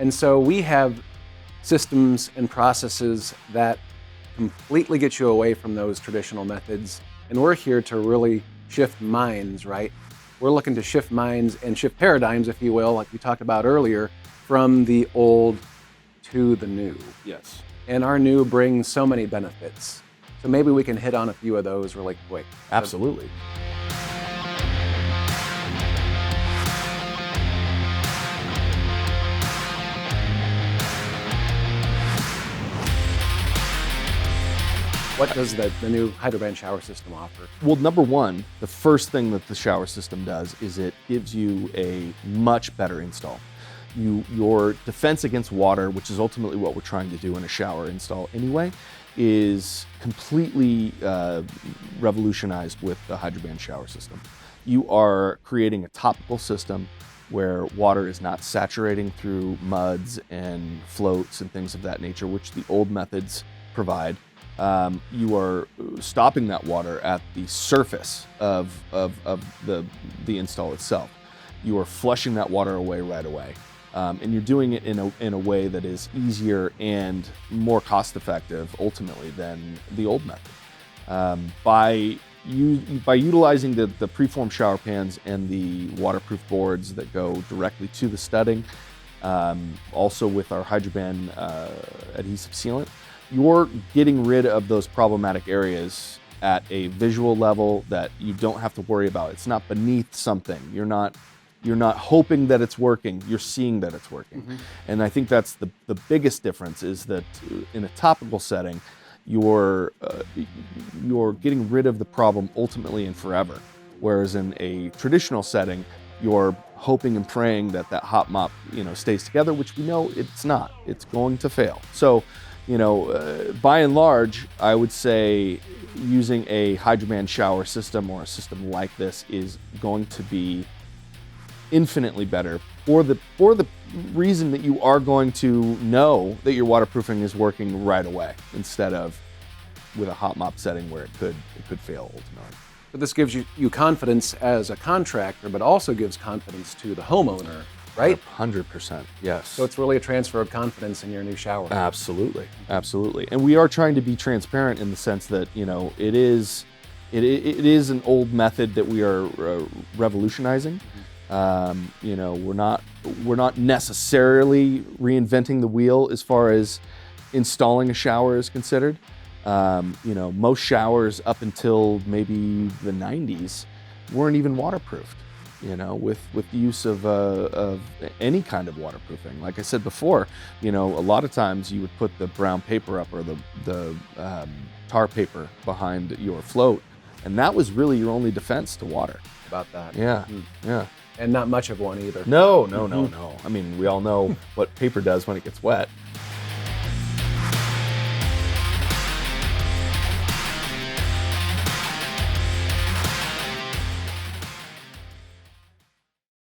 And so we have systems and processes that completely get you away from those traditional methods. And we're here to really shift minds, right? We're looking to shift minds and shift paradigms, if you will, like we talked about earlier, from the old to the new. Yes. And our new brings so many benefits. So maybe we can hit on a few of those really quick. Absolutely. What does the new HydroBand shower system offer? Well, number one, the first thing that the shower system does is it gives you a much better install. Your defense against water, which is ultimately what we're trying to do in a shower install anyway, is completely revolutionized with the HydroBand shower system. You are creating a topical system where water is not saturating through muds and floats and things of that nature, which the old methods provide. You are stopping that water at the surface of the install itself. You are flushing that water away right away. And you're doing it in a way that is easier and more cost-effective, ultimately, than the old method. By utilizing the preformed shower pans and the waterproof boards that go directly to the studding, also with our HydroBand adhesive sealant, you're getting rid of those problematic areas at a visual level that you don't have to worry about. It's not beneath something. You're not hoping that it's working, you're seeing that it's working. Mm-hmm. And I think that's the biggest difference, is that in a topical setting, you're getting rid of the problem ultimately and forever. Whereas in a traditional setting, you're hoping and praying that hot mop, stays together, which we know it's not. It's going to fail. So, by and large, I would say using a HydroBand shower system or a system like this is going to be infinitely better for the reason that you are going to know that your waterproofing is working right away, instead of with a hot mop setting where it could fail ultimately. But this gives you confidence as a contractor, but also gives confidence to the homeowner, right? 100%, yes. So it's really a transfer of confidence in your new shower. Absolutely. And we are trying to be transparent in the sense that, it is an old method that we are revolutionizing. We're not necessarily reinventing the wheel as far as installing a shower is considered. Most showers up until maybe the 90s weren't even waterproofed, with the use of any kind of waterproofing. Like I said before, a lot of times you would put the brown paper up or the tar paper behind your float, and that was really your only defense to water. About that. Yeah, yeah. And not much of one either. No. I mean, we all know what paper does when it gets wet.